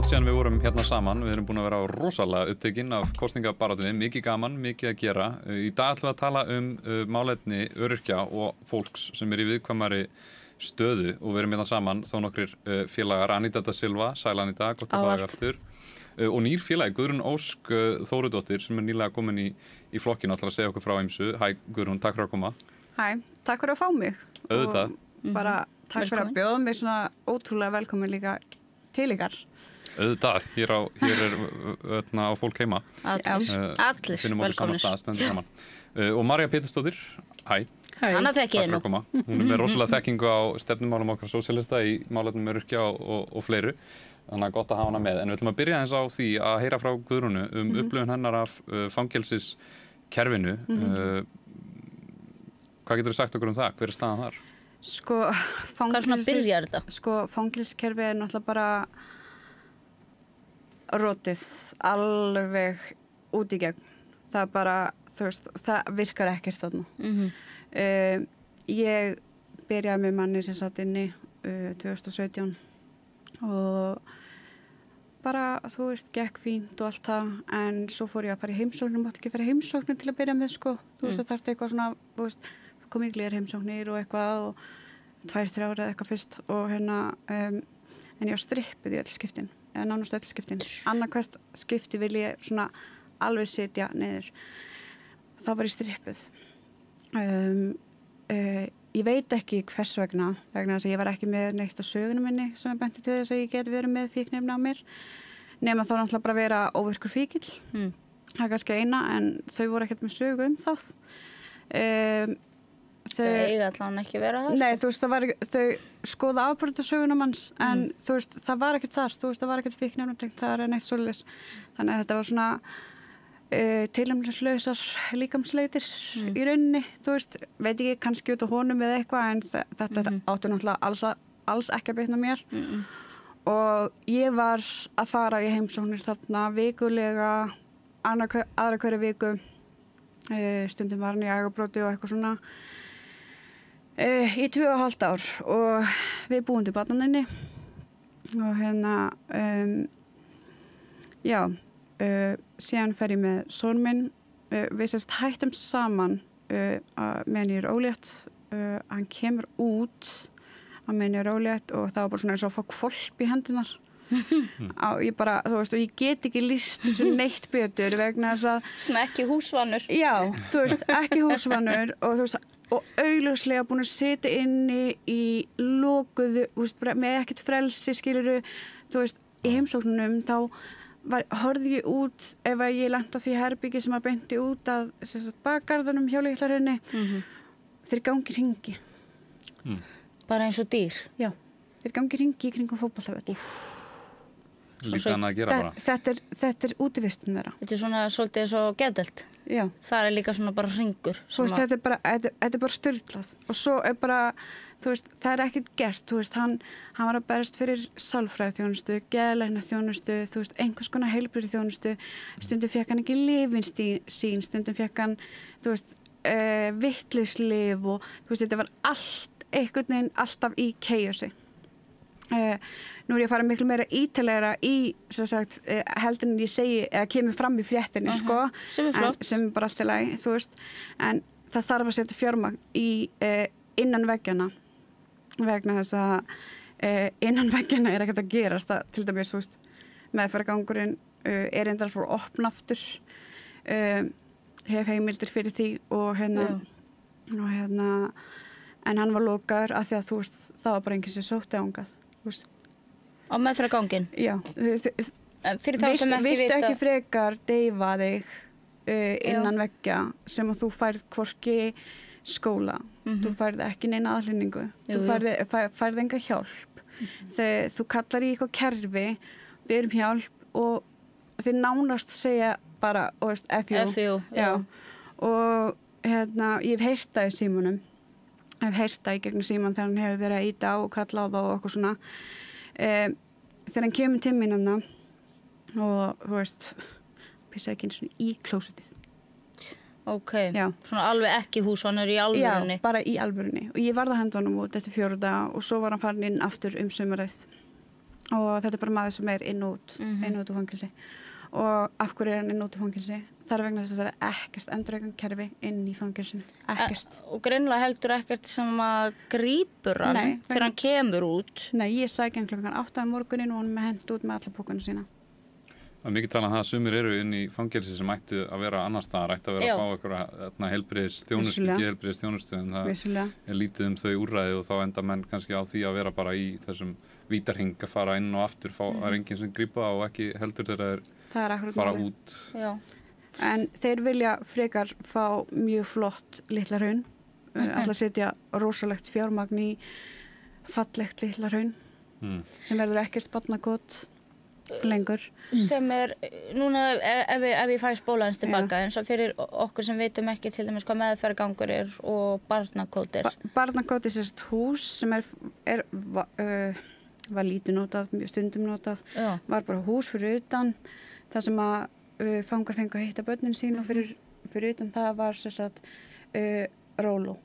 síðan við vorum hérna saman. Við erum búin að vera rosalega upptekinn af kosningabaráttunni, mikið gaman, mikið að gera. Í dag ætlum við að tala málefni öryrkja og fólks sem í viðkvæmari stöðu og við erum hérna saman þó nokkrir félagar. Anita da Silva, sæl Anita, gott að fá þig aftur. Og nýr félagi, Guðrún Ósk Þórudóttir, sem nýlega komin í flokkinn og ætlar að segja okkur frá ýmsu. Hæ Guðrún, takk fyrir að koma. Hæ, takk fyrir að fá mig. Auðvitað. Og bara takk fyrir að bjóða mig svona ótrúlega velkomin líka til ykkar. Auðvitað, hér er á fólk heima. Allir finnum okkur saman stað, stendur saman. Og Marja Pétursdóttir, hæ. Hanna þekkið nú. Hún með rosalega þekkingu á stefnumálum okkar sósíalista í málefnum öryrkja og fleiru. Þannig að gott að hafa hana með. En við ætlum að byrja eins á því að heyra frá Guðrúnu upplifun hennar af fangelsiskerfinu. Hvað getur þú sagt okkur það? Hver er staðan þar? Hvað svona byrjar þetta? Fangelsiskerfi er náttúrulega bara rotið alveg út í gegn. Það er bara, þú veist, það virkar ekkert þarna. Ég byrjaði með manni sem satt inni 2017 og bara, þú veist, gekk fínt og allt það, en svo fór ég að fara í heimsóknir, mátti ekki fara í heimsóknir til að byrja með, sko. Þú veist, það þarf eitthvað svona, þú veist, kom í gler heimsóknir og eitthvað og 2-3 ára eða eitthvað fyrst og en ég var strippuð í öll skiptin, eða nánast öll skiptin. Annað hvert skipti vil ég svona alveg sitja niður. Þá var ég strippuð. Ég veit ekki hvers vegna þess að ég var ekki með neitt á sögunum minni sem benti til þess að ég get verið með fíkniefni á mér. Nema þá náttúrulega bara vera óvirkur fíkill. Það er kannski eina, en þau voru ekkert með sögu það. Þau eiga allan ekki vera það? Nei, þú veist, þau skoða afbrotasögunum hans, en þú veist, það var ekkert þar, þú veist, það var ekkert fíkniefni, það er neitt svoleiðis. Þannig að þetta var svona tilnæmnislausar líkamsleitir í rauninni, þú veist, veit ekki kannski út á honum eða eitthvað, en þetta áttu náttúrulega alls ekki að bitna mér. Og ég var að fara í heimsóknir þarna vikulega, aðra hverju viku, stundum var hann í agabróti og eitthvað svona, í 2,5 ár og við búum til barnaninni og hérna, síðan fer ég með son minn. Við sérst hættum saman meðan ég er ólétt. Hann kemur út á meðan ég er ólétt og það var bara svona eins og að fá hvolp í hendunar. Ég bara, þú veist, og ég get ekki lýst þessu neitt betur vegna þess að svona ekki húsvanur. Já, þú veist, ekki húsvanur og þú veist, og augljóslega búin að sitja inni í lokuðu, þú veist, bara með ekkert frelsi, skilurðu, þú veist, í heimsóknunum þá horfði ég út ef að ég lenti á því herbyggi sem að beinti út að bakgarðunum hjá litlarhenni. Þeir gangi hringi. Bara eins og dýr? Já, þeir gangi hringi í kringum fótboltavöll. Lítið annað að gera bara. Þetta er útivistun þeirra. Þetta er svona svolítið eins og geðdeild. Já. Það er líka svona bara hringur. Þú veist, þetta er bara sturlað. Og svo er bara, þú veist, það er ekkert gert. Þú veist, hann var að berast fyrir sálfræðiþjónustu, geðlæknaþjónustu, þú veist, einhvers konar heilbrigðisþjónustu. Stundum fékk hann ekki lyfin sín, stundum fékk hann, þú veist, vitlauslyf og þú veist, þetta var einhvern veginn alltaf í chaosi. Nú er ég að fara miklu meira ítalega í heldur en ég segi eða kemur fram í fréttinni, sko, sem er flott, sem er bara allt í lagi, þú veist, en það þarf að setja fjármagn innan veggjana vegna þess að innan veggjana er ekkert að gerast það, til dæmis, þú veist, meðferðargangurinn er reyndar fyrir að opna aftur, hef heimildir fyrir því og hérna en hann var lokaður af því að þú veist, það var bara enginn sem sótti ángað, þú veist. Á meðferðarganginn? Já. Fyrir þá sem ekki viltu vita. ekki frekar deyfa þig innan veggja sem að þú færð hvorki skóla, þú færð ekki neina aðhlynningu, þú færð enga hjálp. Þegar þú kallar í eitthvað kerfi, byrjum hjálp og þeir nánast segja bara, og veist, FU. Já. Og hérna, ég hef heyrt það í símanum. Ég hef heyrt það í gegnum síman þegar hann hefur verið að íta á og kalla á það og eitthvað svona. Þegar hann kemur til mín og þú veist, pissaði ekki eins og í klósettið. Ok, svona alveg ekki húsvanur í alvörunni? Já, bara í alvörunni. Og ég varð að henda honum út eftir 4 daga og svo var hann farin inn aftur sumarið. og þetta bara maður sem inn og út úr fangelsi og af hverju hann inn og út úr fangelsi það vegna þess að það ekkert endurhæfingarkerfi inn í fangelsinu, ekkert og greinilega heldur ekkert sem að grípur hann þegar hann kemur út Nei, ég sæki hann klukkan 8 morgunin og hann með hent út með alla pókuna sína Það mikið talað það að sumir eru inn í fangelsi sem ættu að vera annars staðar, ættu að vera að fá einhverja heilbrigðisþjónustu, geðheilbrigðisþjónustu en það lítið þau úrræði og þá enda menn kannski á því að vera bara í þessum vítarhing að fara inn og aftur, það enginn sem grípa og ekki heldur þegar þeir fara út. Já. En þeir vilja frekar fá mjög flott litla hraun, ætla að setja rosalegt fjármagn í fallegt litla hraun sem verður ekkert barnakot lengur sem núna ef ég fæ spóla hans tilbaka eins og fyrir okkur sem veitum ekki til dæmis hvað meðferðargangur og barnakót barnakót sérst hús sem var lítið notað, mjög stundum notað var bara hús fyrir utan það sem að fangar fengu að hitta börnin sín og fyrir utan það var sérst róló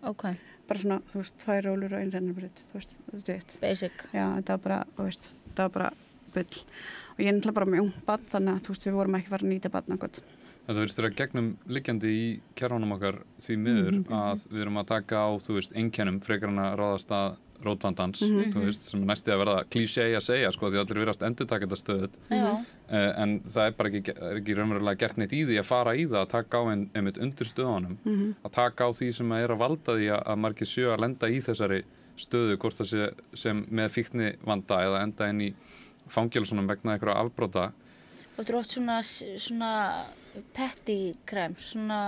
bara svona, þú veist, 2 rólur og 1 rennarbraut, þú veist, þetta er basic já, þetta var bara, þú veist, þetta var bara bull og ég er náttúrulega bara með barn þannig að þú veist við vorum ekki fara að nýta barnakot Þetta verðist vera gegnum liggjandi í kerfunum okkar því miður að við erum að taka á þú veist einkennum frekar en að ráðast að rótvandans þú veist sem næsti að verða klísé að segja sko því allir virðast endurtaka þetta stöðut en það er bara ekki raunverulega gert neitt í því að fara í það að taka á einmitt undir stöðunum að taka á því sem að valda því að margir séu að lenda í þessari stöðu hvort það sé sem með fíknivanda eða enda inn í fangelsunum vegna einhverja afbrota og þetta oft svona petty crimes, svona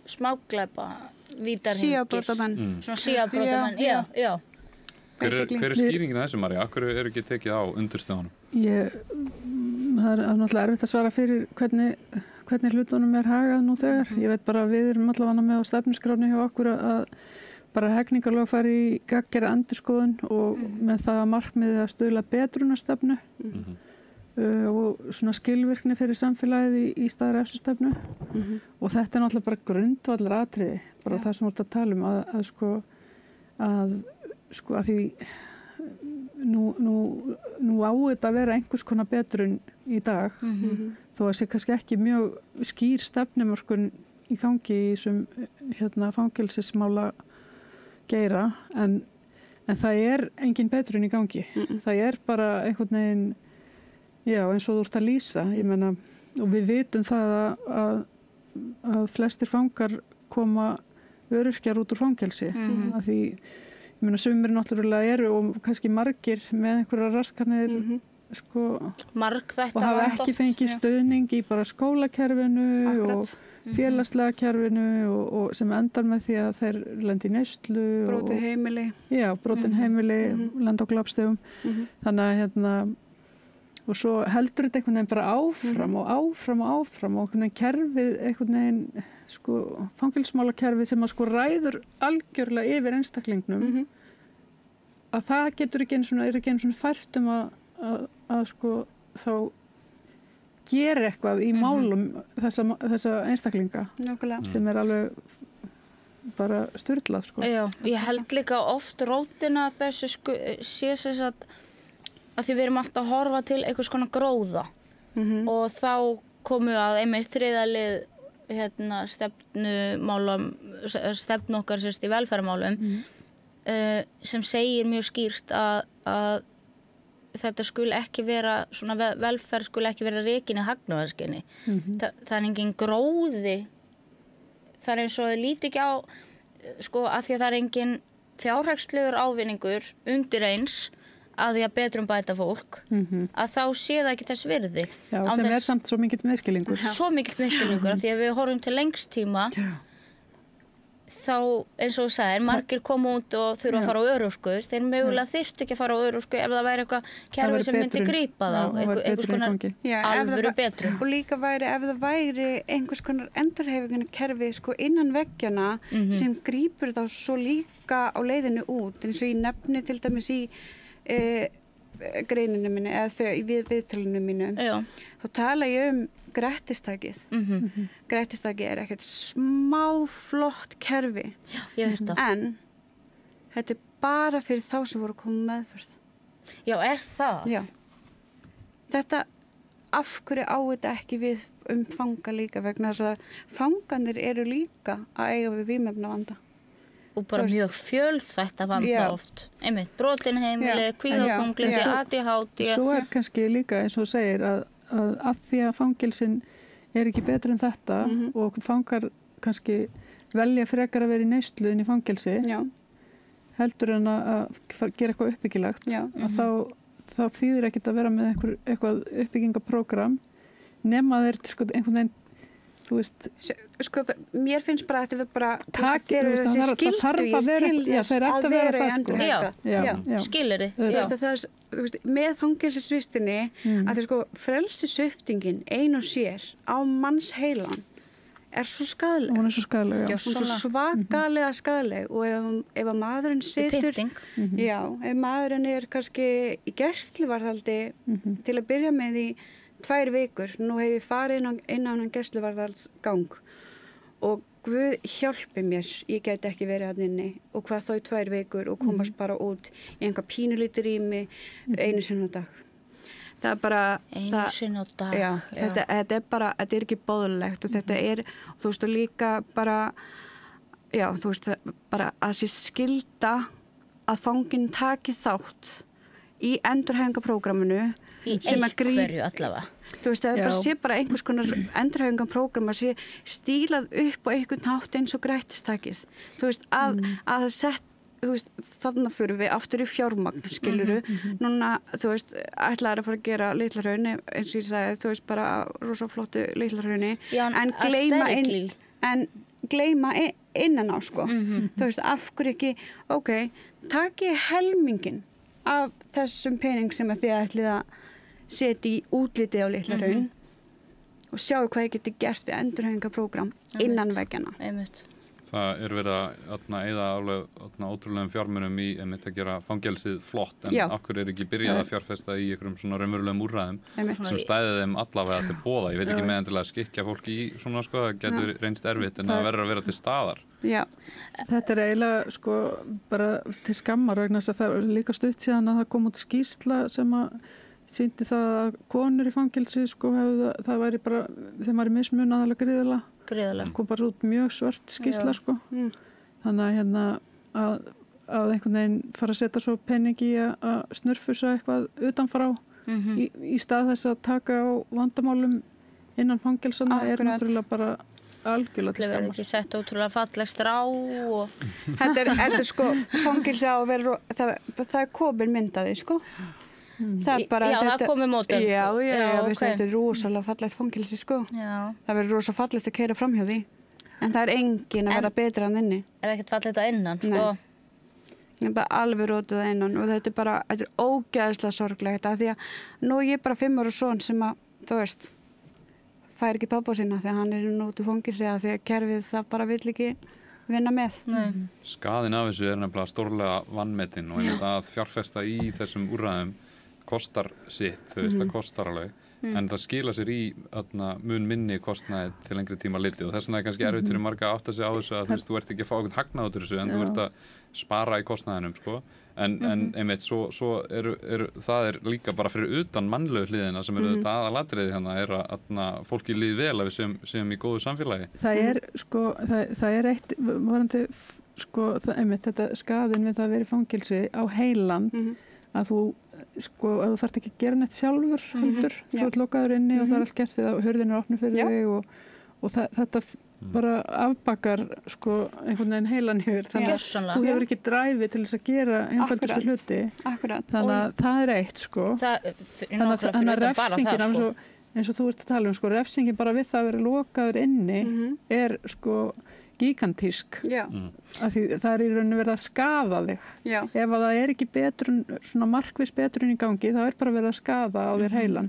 smáglæpa vítarhingir síabrótamenn svona síabrótamenn, já Hver er skýringin að þessu, María? Akkur ekki tekið á undirstöðunum? Það er náttúrulega erfitt að svara fyrir hvernig hlutunum hagað nú þegar. Ég veit bara að við erum allavega með á stefnuskráni hjá okkur að bara hegningarlög fari í gagngera endurskoðun og með það markmiði að stuðla betrunarstefnu og svona skilvirkni fyrir samfélagið í stað refsistefnu og þetta er náttúrulega bara grundvallaratriði, bara það sem við erum að tala um að því nú á þetta að vera einhvers konar betrun í dag þó að sé kannski ekki mjög skýr stefnumörkun í gangi í þessum fangelsismála geira en það er engin betrun í gangi það er bara einhvern veginn eins og þú ert að lýsa ég meina og við vitum það að flestir fangar koma öryrkjar út úr fangelsi að því ég meina sumir náttúrulega eru og kannski margir með einhverja raskanir sko og hafa ekki fengið stuðning í bara skólakerfinu og félagslega kerfinu og sem endar með því að þeir lendi í neyslu brotin heimili brotin heimili lenda á glæpstegum þannig að og svo heldur þetta einhvern veginn bara áfram og áfram og áfram og einhvern veginn kerfið einhvern veginn sko fangelsismálakerfið sem að sko ræður algjörlega yfir einstaklingnum að það getur ekki einu svona fært að sko þá gera eitthvað í málum þessa einstaklinga sem alveg bara sturlað sko. Já, ég held líka oft rótina þessu sé þess að því við erum alltaf að horfa til einhvers konar gróða og þá komu að einmitt þriðalið stefnu okkar sérst í velferðarmálum sem segir mjög skýrt að þetta skul ekki vera svona velferð skul ekki vera rekin í hagnaðarskyni það er engin gróði það er eins og líti ekki á sko að því að það er engin fjárhagslegur ávinningur undir eins að því að betrumbæta fólk að þá sé það ekki þess virði sem samt svo mikill misskilningur að því að við horfum til lengstíma þá eins og þú sagðir, margir koma út og þurfa að fara á örorku þeir mögulega þyrftu ekki að fara á örorku ef það væri eitthvað kerfi sem myndi grípa þá einhvers konar alvöru betrun og líka væri ef það væri einhvers konar endurhæfingarkerfi sko innan veggjana sem grípur þá svo líka á leiðinu út eins og ég nefni til dæmis í greininu minni eða í viðtölunum mínu þá tala ég grettistakið grettistakið er ekkert smá flott kerfi en þetta er bara fyrir þá sem voru að koma meðferð Já, er það? Já, þetta af hverju á þetta ekki við fanga líka vegna þess að fanganir eru líka að eiga við vímefnavanda. Og bara mjög fjölþætt að vanda oft. Einmitt, brotin heimili, kvíðaþunglyndi, ADHD. Svo kannski líka eins og segir að því að fangelsin ekki betur en þetta og fangar kannski velja frekar að vera í neyslu en í fangelsi heldur en að gera eitthvað uppbyggilegt að þá þýðir ekkert að vera með eitthvað uppbyggingaprógram nema þeir sko einhvern veginn þú veist sko mér finnst bara að þetta bara þeir eru þessi skyldu til þess að vera í endurhæfingu skilurðu með fangelsisvistinni að þeir sko frelsissviptingin ein og sér á mannsheilan svo skaðleg. Hún svo skaðleg, já. Hún svo svakalega skaðleg og ef að maðurinn situr ef maðurinn kannski í gæsluvarðhaldi til að byrja með í 2 vikur, nú hef ég farið inn á hann gæsluvarðhaldsgang og Guð hjálpi mér, ég gæti ekki verið að inni og hvað þá í 2 vikur og komast bara út í einhver pínulítið rými einu sinni á dag. Það bara einu sinni á dag. Já. Þetta bara, þetta ekki boðlegt og þetta þú veist og líka bara þú veist bara að sér skylda að fanginn taki þátt í endurhæfingarprógraminu í einhverju allavega. Þú veist, það sé bara einhvers konar endurhæfingarprógram að sé stílað upp á einhvern hátt eins og grættistakið. Þú veist, að það sett, þú veist, þarna fyrir við aftur í fjármagn, skiluru. Núna, þú veist, ætlaði að fara að gera Litla-Hrauni, eins og ég sagði, þú veist, bara rosa flottu Litla-Hrauni. En gleyma innan á, sko. Þú veist, af hverju ekki, taki helmingin af þessum pening sem að þið ætlið að setja í útlitið á Litla-Hraun og sjáu hvað ég geti gert við endurhæfingarprógram innan veggjanna. Það verið að eyða alveg ótrúlegum fjármunum í að gera fangelsið flott en okkur ekki byrjað að fjárfesta í einhverjum svona raunverulegum úrræðum sem stæði þeim allavega til boða. Ég veit ekki með endilega að skikja fólk í svona sko, það getur reynst erfitt en það verður að vera til staðar. Já. Þetta eiginlega sko bara til skammar vegna þess að það líka stutt síðan að það kom út skýrsla sem að sýndi það að konur í fangelsi sko það væri bara, þeim væri mismunað alveg gríðarlega. Kom bara út mjög svört skýrsla sko. Þannig að einhvern veginn fara að setja svo pening í að snurfusa eitthvað utanfrá í stað þess að taka á vandamálum innan fangelsana náttúrulega bara algjörlega til skammar. Það verður ekki sett ótrúlega falleg strá og Þetta sko fangelsi á að vera það komin myndaði sko. Það það komið mótil. Já, þetta rosalega fallegt fangelsi sko. Það verður rosalega fallegt að keyra fram hjá því. En það engin að vera betra en inni. Ekkert fallegt að innan sko. Það bara alveg rótið að innan og þetta ógeðslega sorglegt að því að nú ég bara 5 ára son sem að, þú veist, fær ekki pabba sína því að hann nú út úr fangelsi að því að kerfið það bara vill ekki vinna með. Skaðinn af þessu nefnilega stórlega vanmetinn og að fjárfesta í þessum úrræðum kostar sitt, þú veist, það kostar alveg en það skila sér í mun minni kostnaði til lengri tíma litið og þess vegna kannski erfitt fyrir marga að átta sig á þessu að þú ert ekki að fá einhvern hagnað út úr þessu en þú ert að spara í kostnaðinum sko. En einmitt, svo það líka bara fyrir utan mannlegu hliðina sem þetta aðalatriði að fólki líði vel að við séum í góðu samfélagi. Það eitt varandi sko, einmitt þetta skaðinn við það að vera í fangelsi á heilan að þú að þú þarft ekki að gera neitt sjálfur heldur, þú ert lokaður inni og það allt gert því að hurðin opnuð fyrir þig og þetta bara afbakar sko einhvern veginn heilan yfir þannig að þú hefur ekki dræfi til þess að gera einfaldustu hluti þannig að það eitt sko þannig að refsingin eins og þú ert að tala sko refsingin bara við það að vera lokaður inni sko gigantísk af því það í rauninu verið að skaða þig ef að það ekki betrun svona markviss betrun í gangi þá bara verið að skaða á þér heilan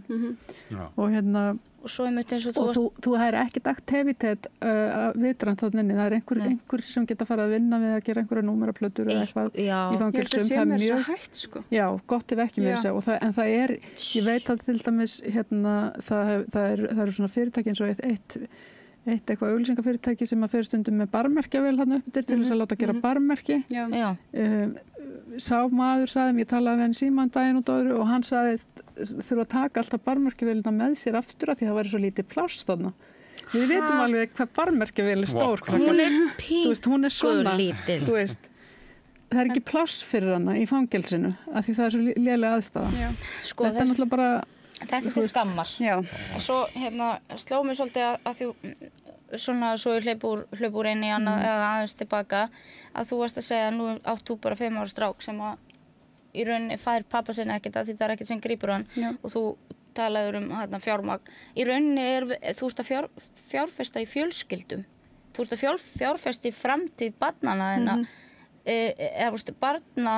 og svo eins og þú það ekki dagt hefitet vitrand þarna inni, það einhver sem geta farið að vinna við að gera einhverja númeraplötur eða eitthvað í fangelsum það er mjög hægt sko gott ef ekki með þessu en það ég veit að til dæmis það eru svona fyrirtæki eins og eitt eitthvað auglýsingafyrirtæki sem að fer stundum með barmerkjavél hann upp til þess að láta gera barmerki. Já. Já. Sá maður sagði mér, ég talaði við hann síman daginn út öðru og hann sagði þurfa að taka alltaf barmerkjavélina með sér aftur af því það væri svo lítið pláss þarna. Við vitum alveg hvað barmerkjavél er stór. Hún er hún er svona, lítil. þú veist, það er ekki pláss fyrir hana í fangelsinu af því það er svo léleg aðstafa. Já. Sko, þetta er náttúrulega bara... Þetta er til skammar. Já. Og svo sló mig svolítið að þú, svona svo ég hleyp úr einu í annað eða aðeins tilbaka, að þú varst að segja að nú átt þú bara 5 ára strák sem að í rauninni fær pappa sinni ekkert að því það er ekkert sem grípur hann. Já. Og þú talaður fjármagn. Í rauninni þú ert að fjárfesta í fjölskyldum. Þú ert að fjárfesta í framtíð barnanna þinna, eða barna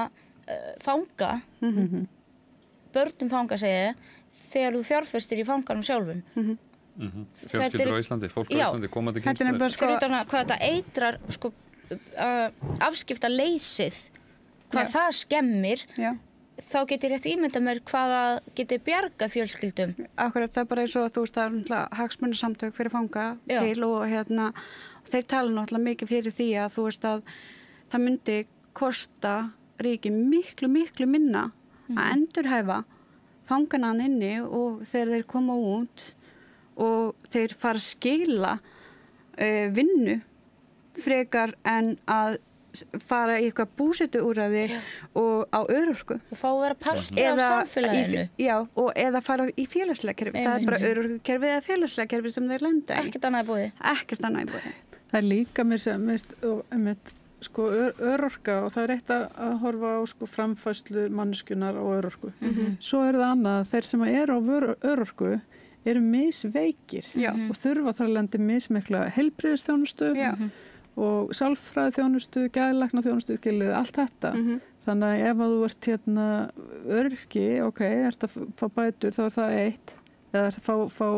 fanga, börnum fanga segi ég, þegar þú fjárfestir í fanganum sjálfum. Fjölskyldur á Íslandi, fólk á Íslandi, komandi kynslóðir. Fyrir utan hvað þetta eitrar afskipta leysið, hvað það skemmir, þá get ég rétt ímynda mér hvað það geti bjarga fjölskyldum. Akkurat, það er bara eins og þú veist, það er hagsmunasamtök fyrir fanga til og þeir tala náttúrulega mikið fyrir því að þú veist að það myndi kosta ríki miklu minna að endurhæfa fangana hann inni og þegar þeir koma út og þeir fara að skila vinnu frekar en að fara í eitthvað búsetuúrræði og á örorku. Og fá að vera partur af samfélaginu. Eða fara í félagslega kerfi. Það er bara örorkukerfi eða félagslega kerfi sem þeir lenda í. Ekkert annað í boði. Ekkert annað í boði. Það er líka mér sem sko örorka og það er eitt að horfa á sko framfærslu manneskjunar og örorku. Svo er það annað, þeir sem eru á örorku eru misveikir og þurfa þar að lendi mismikla heilbrigðisþjónustu og sálfræðiþjónustu, geðlæknaþjónustu, allt þetta. Þannig að ef að þú ert öryrki, ert að fá bætur, þá er það eitt, eða fá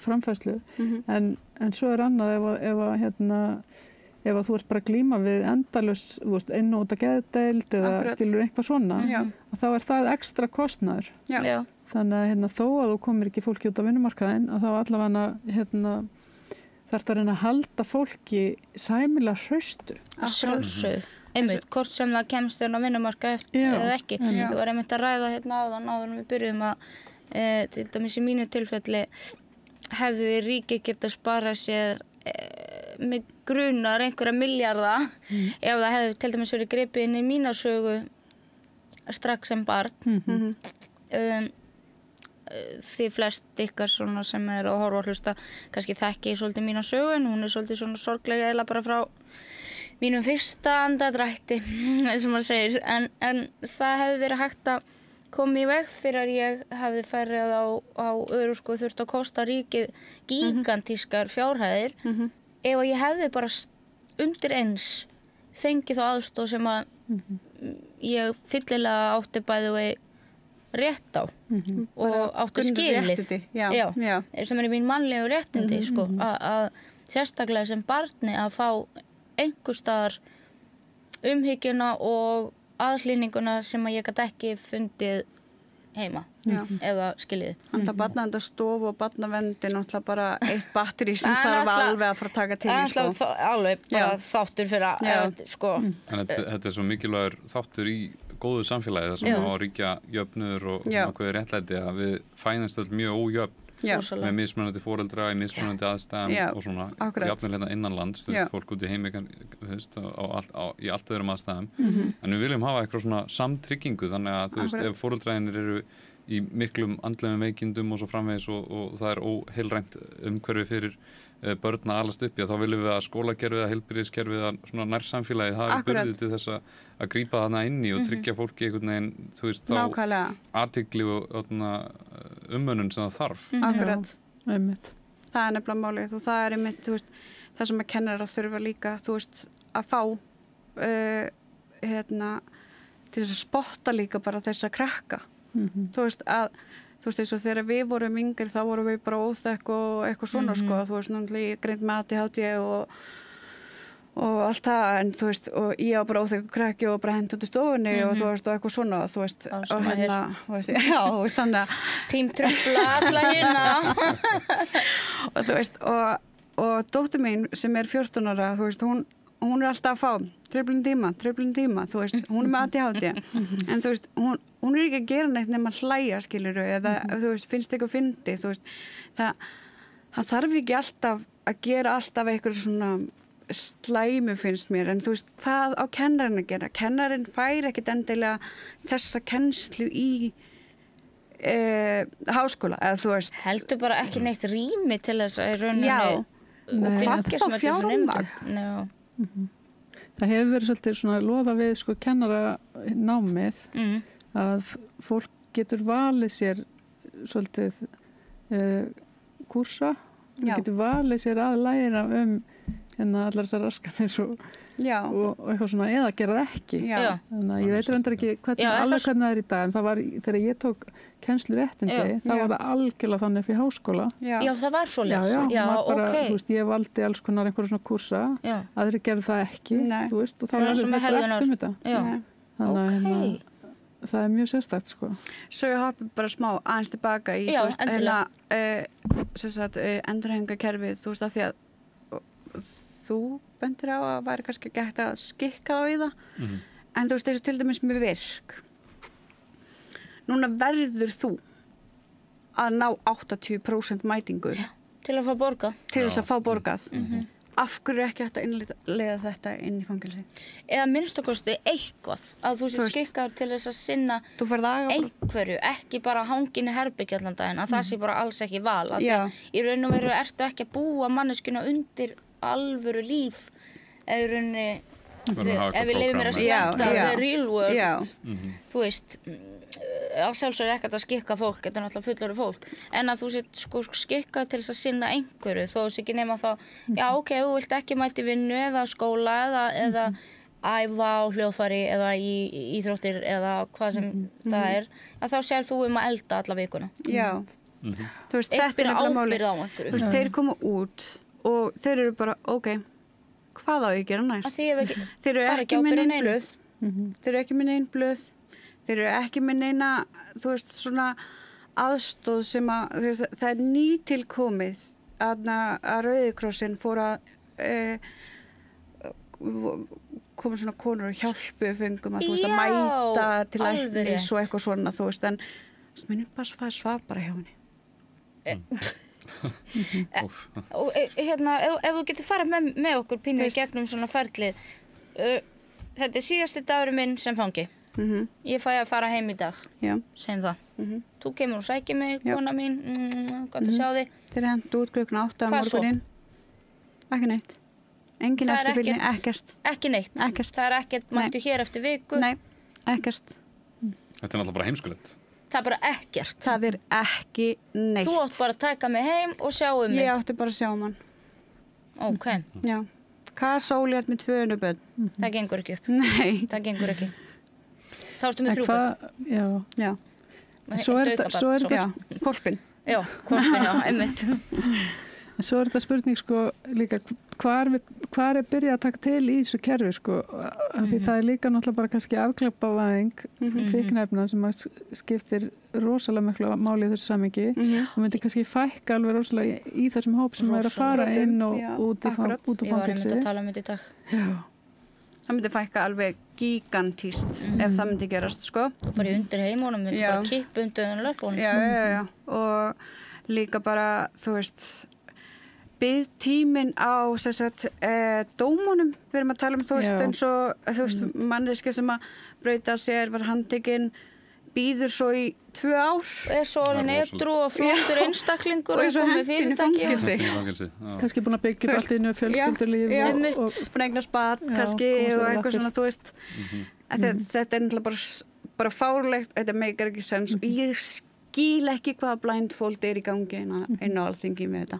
framfærslu. En svo er annað ef þú ert bara að glíma við endalaust, inn og út að geðdeild eða skilur eitthvað svona, þá er það ekstra kostnaður. Já. Þannig að þó að þú komir ekki fólki út á vinnumarkaðinn, að þá allavega þarf það að reyna að halda fólki sæmilega hraustu. Að sjálfsögðu. Einmitt, hvort sem það kemst á vinnumarkað eða ekki. Ég var einmitt að ræða áður en við byrjuðum að til dæmis í mínu tilfelli hefði ríkið getað sparað sér með grunar einhverja milljarða ef það hefði til dæmis verið gripið inn í mína sögu strax sem barn. Því flest ykkar svona sem er að horfa og hlusta kannski þekki svolítið mína sögu en hún er svolítið svona sorglega eða bara frá mínum fyrsta andadrætti sem maður segir en það hefði verið hægt að koma í veg fyrir að ég hefði ferið á örorku og þurft að kosta ríkið gigantískar fjárhæðir ef að ég hefði bara undir eins fengið þá aðstoð sem að ég fyllilega átti bæði rétt á og átti skilið sem er í mín mannlegu réttindi sko, að sérstaklega sem barni að fá einhvers staðar umhyggjuna og aðhlýninguna sem að ég gat ekki fundið heima eða skilið. Þannig að barnavendastofu og barnavendi náttúrulega bara eitt batteri sem þarf alveg að fara að taka til sko. Alveg bara þáttur fyrir að sko. En þetta er svo mikilvægur þáttur í góðu samfélagi þar sem á að ríkja jöfnur og nákvæði réttlæti að við fænumst öll mjög ójöfn með mismunandi foreldra í mismunandi aðstæðum og svona jafnvel hérna innanlands, fólk út í heimi í allt öðrum aðstæðum en við viljum hafa eitthvað svona samtryggingu þannig að þú veist, ef foreldræðinir eru í miklum andlegum veikindum og svo framvegis og það er óheilrænt umhverfi fyrir börn að alast upp, þá viljum við að skólakerfið, að heilbrigðiskerfið, að svona nærsamfélagið hafi burði til þess að grípa þarna inn í og tryggja fólki einhvern veginn, þú veist, þá athygli og umönnun sem það þarf. Akkurat. Það er nefnilega málið og það er einmitt, þú veist, það sem að kennarar þurfa líka, þú veist, að fá til þess að spotta líka bara þess að krakka. Þú veist, eins og þegar við vorum yngri þá vorum við bara óþekk og eitthvað svona sko, þú veist, náttúrulega greint með ADHD og allt það, en þú veist, og ég var bara óþekk krakki og bara hent út í stofunni og þú veist, og eitthvað svona, þú veist, og þú veist, þannig að tímtröfla alla hérna og þú veist, og og dóttir mín sem 14 ára, þú veist, hún alltaf að fá truflun tíma, þú veist, hún með ADHD en þú veist, hún ekki að gera neitt nema að hlæja, skilurðu, eða þú veist, finnst eitthvað fyndið, þú veist, það þarf ekki alltaf að gera alltaf eitthvað svona slæmu finnst mér, en þú veist, hvað á kennarinn að gera? Kennarinn fær ekkit endilega þessa kennslu í háskóla, eða þú veist heldur bara ekki neitt rými til þess að í rauninni Já, og fylgjast með þessum fjármagn. nemendum. Það hefur verið svolítið svona loða við sko kennaranámið að fólk getur valið sér svolítið kúrsa, getur valið sér að læra allar þessar raskanir og eitthvað svona, eða gera það ekki. Þannig að ég veit reyndar ekki alveg hvernig það er í dag, en það var þegar ég tók kennsluréttindi, þá var það algjörlega þannig upp í háskóla. Já, það var svoleiðis. Já, bara, þú veist, ég valdi alls konar einhverjum svona kúrsa, aðrir gerðu það ekki, þú veist, og þá verður þetta eftir þetta. Þannig að það er mjög sérstakt, sko. Svo ég hoppi bara smá aðeins tilbaka í, þú veist, endurhæfingarkerfið, þú veist, af því að þú bendir á að væri kannski ekki hægt að skikka þá í það, en þú veist, þessu til dæmis með virk. Núna verður þú að ná 80% mætingu til að fá borgað. Til þess að fá borgað. Af hverju er ekki hægt að innleiða þetta inn í fangelsi? Eða minnst að kosti eitthvað að þú sé skikkaður til þess að sinna einhverju, ekki bara hangin í herbergi allan daginn, að það sé bara alls ekki val. Í raun og veru ertu ekki að búa manneskuna undir alvöru líf, eða í rauninni ef við lifum mér að sletta the real world, þú veist, að sjálfsögur ekkert að skikka fólk, þetta er náttúrulega fullorðið fólk, en að þú sett sko skikkað til þess að sinna einhverju, þó þess ekki nema þá, já ok, þú vilt ekki mæti vinnu eða skóla eða æfa á hljóðfæri eða í íþróttir eða hvað sem það er, að þá sér þú að elda alla vikuna. Já, þú veist, þetta er nefnilega máli. Þú veist, þeir koma út og þeir eru bara, ok, hvað á ég að gera næst? Þeir eru ekki með neinn blöð, þeir eru ekki með neinn blöð, þeir eru ekki með neina, þú veist, svona aðstóð sem að, þú veist, það er nýtilkomið að Rauði krossinn fór að koma svona konur og hjálpu fengum að, þú veist, að mæta til læknis og eitthvað svona, þú veist, en minnum bara svaf bara hjá henni. Og hérna, ef þú getur farið með okkur pínu í gegnum svona ferlið, þetta er síðasti dagurinn minn sem fangi. Ég fæ að fara heim í dag, segjum það. Þú kemur og sækir mig, kona mín, gott að sjá þig. Þeir hendur út klukkan 8 á morguninn. Ekki neitt. Engin eftirfylgni, ekkert. Ekki neitt? Ekkert. Það er ekkert, mættu hér eftir viku? Nei, ekkert. Þetta er náttúrulega bara heimskulegt. Það er bara ekkert? Það er ekki neitt. Þú átt bara að taka mig heim og sjá mig? Ég átti bara að sjá hann. Ok. Já. Hvað sóliðat með 2 önnur börn? Það gengur ekki upp. Nei. Það gengur ekki. Þá ertu með 3 börn. Já. Svo er þetta hvolpinn. Já, hvolpinn, já, einmitt. Svo er þetta spurning sko líka hvar er byrjað að taka til í þessu kerfi sko, því það er líka náttúrulega bara kannski afglæpavæðing fíkniefna sem skiptir rosalega miklu máli í þessu samhengi og myndi kannski fækka alveg rosalega í þessum hóp sem er að fara inn og út úr fangelsi. Ég var einmitt að tala um þetta í dag. Já. Það myndi fækka alveg gigantíst ef það myndi gerast, sko. Og bara undir heimunum, myndi bara kippa undir löpunum. Já. Og líka bara, þú veist, biðtíminn á dómunum, við erum að tala um, þú veist, eins og, þú veist, manneskja sem að brauta sér, var handtekinn, býður svo í 2 ár. Er svo orðin edrú og flottur einstaklingur og komið fyrirtæki. Kannski búin að byggja upp allt í einu fjölskyldulíf og búin að eignast barn kannski og eitthvað svona, þú veist. Þetta er náttúrulega bara fárlegt, þetta meikar ekki sens og ég skil ekki hvaða blindfold er í gangi inn á Alþingi með þetta.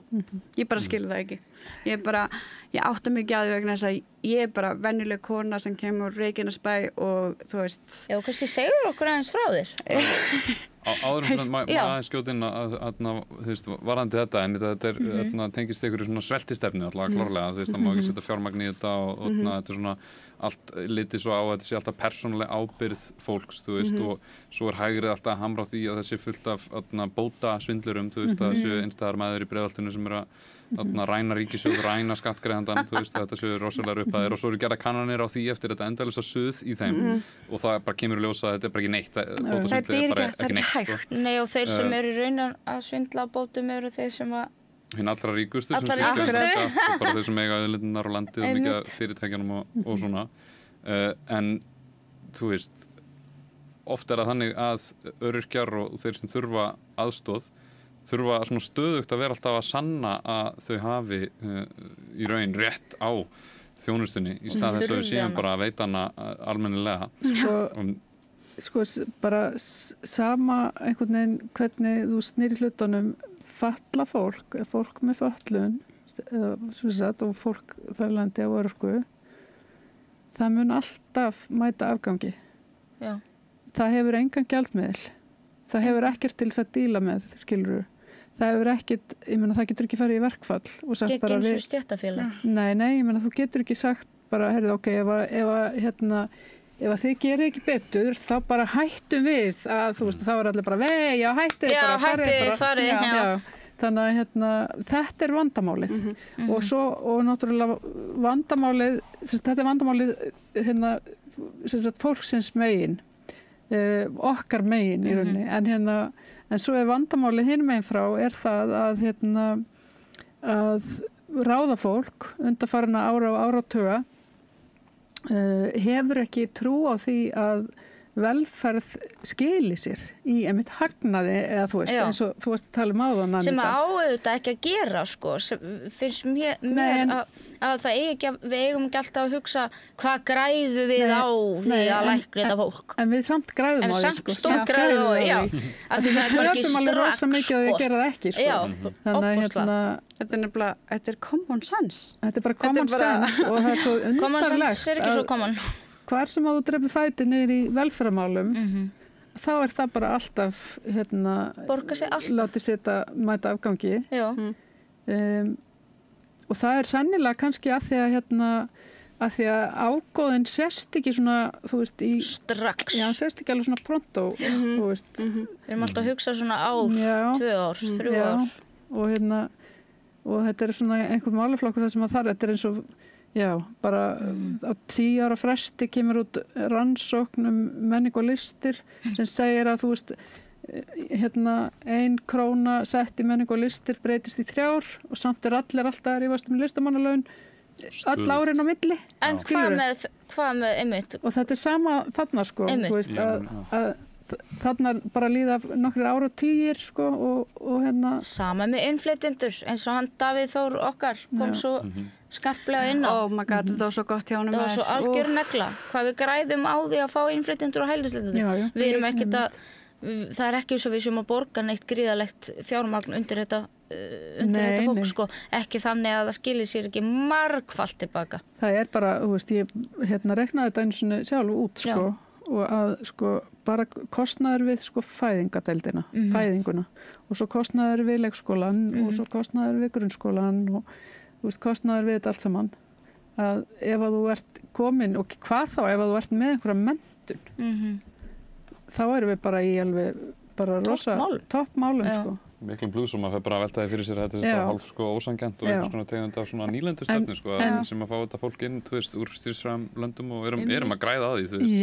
Ég bara skil það ekki. Ég átta mikið að því vegna þess að ég er bara venjuleg kona sem kemur úr Reykjanesbæ og þú veist. Já, kannski segður okkur aðeins frá þér. Áðurum maður aðeins skjóti inn að þú veist, varðandi þetta, en þetta tengist ykkur svona sveltistefni alltaf klárlega, þú veist, það má ekki setja fjármagn í þetta og þetta er svona, allt litið svo á að þetta sé alltaf persónuleg ábyrgð fólks, þú veist, og svo hægrið alltaf að hamra á því að það sé fullt af bóta svindlurum, þú veist, að það séu einstæðar maður í Breiðholtinu sem að ræna ríkissjóð, ræna skattgreiðandann, þú veist, að þetta séu rosalega upphæðir og svo eru gerða kannanir á því eftir þetta endalausa suð í þeim og það bara kemur í ljós að þetta bara ekki neitt, bótasvindli bara ekki neitt, sko. Nei, og þeir sem eru í raun að svindla á bótum eru þeir sem að hinn allra ríkustu sem bara þeir sem eiga auðlindirnar og landið og mikið af fyrirtækjanum og svona en þú veist oft það þannig að öryrkjar og þeir sem þurfa aðstoð þurfa svona stöðugt að vera alltaf að sanna að þau hafi í raun rétt á þjónustunni í stað þess að við séum bara að veita hana almennilega sko bara sama einhvern veginn hvernig þú snýr hlutunum falla fólk með föllun og fólk þar landi á örorku það mun alltaf mæta afgangi. Já. Það hefur engan gjaldmiðil, það hefur ekkert til þess að díla með, skilurðu. Það hefur ekkert, ég meina það getur ekki farið í verkfall og sagt bara gegn eins og stéttarfélag. Nei, ég meina þú getur ekki sagt bara, heyrðu, ok, ef að þið gerir ekki betur, þá bara hættum við að, þú veist, þá allir bara já, hættið, farið. Já. Þannig að þetta vandamálið og náttúrulega vandamálið, þetta vandamálið fólksins megin, okkar megin í rauninni, en svo vandamálið hinn megin frá það að ráða fólk undanfarinna ára og áratuga hefur ekki trú á því að velferð skili sér í einmitt hagnaði eða þú veist, eins og þú veist að tala áðan sem að auðvitað ekki að gera sko, finnst mér að það ekki að við eigum ekki alltaf að hugsa hvað græðum við á því að lækna þetta fólk en við samt græðum á því sko, samt græðum á því, já af því það er bara ekki strax sko mikið að við gera það ekki sko. Þannig að þetta er common sense þetta er bara common sense og það er svo undarlegt common sense er ekki svo common hvar sem að þú drefir fæti niður í velferðarmálum þá er það bara alltaf borga sig alltaf látið setja mæta afgangi og það er sennilega kannski að því að ágóðin sést ekki svona þú veist í strax já, sést ekki alveg svona pronto þú veist við erum alltaf að hugsa svona ár, 2 ár, 3 ár og þetta er svona einhver málaflokkur það sem að þetta er eins og já, bara á 10 ára fresti kemur út rannsókn menningu og listir sem segir að þú veist 1 króna sett í menningu og listir breytist í 3 og samt allir alltaf að rífast listamannalaun öll árin á milli. En hvað með einmitt? Og þetta er sama þarna sko, þú veist að þarna bara líða nokkrir áratugir sko og sama með innflytjendur eins og hann Davíð Þór okkar kom svo skarplega inn á. Oh my god, þetta var svo gott hjá honum. Það var svo algjör negla. Hvað við græðum á því að fá innflytjendur og hælisleitendur. Við erum ekkert að, það er ekki eins og við sem að borga neitt gríðalegt fjármagn undir þetta fólk sko. Ekki þannig að það skilir sér ekki margfalt tilbaka. Það er bara, þú veist, ég reknaði þetta einu svona sjálf út sko og að sko bara kostnaður við sko fæðingadeildina, fæðinguna og svo kostnaður við leikskólan og svo kostnaður við grunnskólan og þú veist, kostnaður við þetta allt saman að ef að þú ert komin og hvað þá ef að þú ert með einhverja menntun þá erum við bara í alveg bara rosa toppmálum sko miklum blúsum að það bara veltaði fyrir sér þetta er hálf sko ósanngjarnt og einhvers konar tegund af svona nýlendustefnu sko sem að fá þetta fólk inn, þú veist, úr stríðsfræðum löndum og erum að græða að því, þú veist,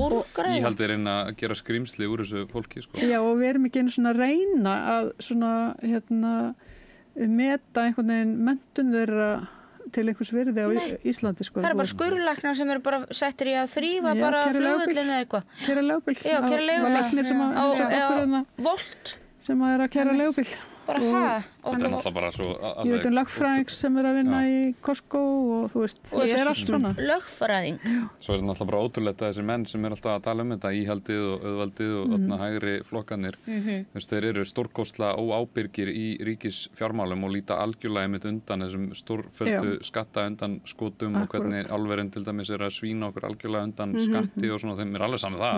og íhaldið reyna að gera skrýmsli úr þessu fólki sko. Já, og við erum ekki einu svona að reyna að svona, meta einhvern veginn menntun þeirra til einhvers virði á Íslandi sko. Það eru bara skurðlæknar sem eru bara settir í að þrífa bara flugvöllin eða eitthvað. Keyra leigubíl. Já, keyra leigubíl. Volt sem að er að keyra leigubíl. Bara þetta er náttúrulega bara svo ég veit lögfræðing sem er að vinna í Costco og þú veist, það er allt svona lögfræðing. Svo er þetta náttúrulega bara ótrúlegt að þessir menn sem er alltaf að tala þetta íhaldið og auðvaldið og hægri flokkanir þeir eru stórkostlega óábyrgir í ríkisfjármálum og líta algjörlega einmitt undan þessum stórföldu skatta undan skotum og hvernig álverin til dæmis er að svína okkur algjörlega undan skatti og svona, þeim er alveg saman það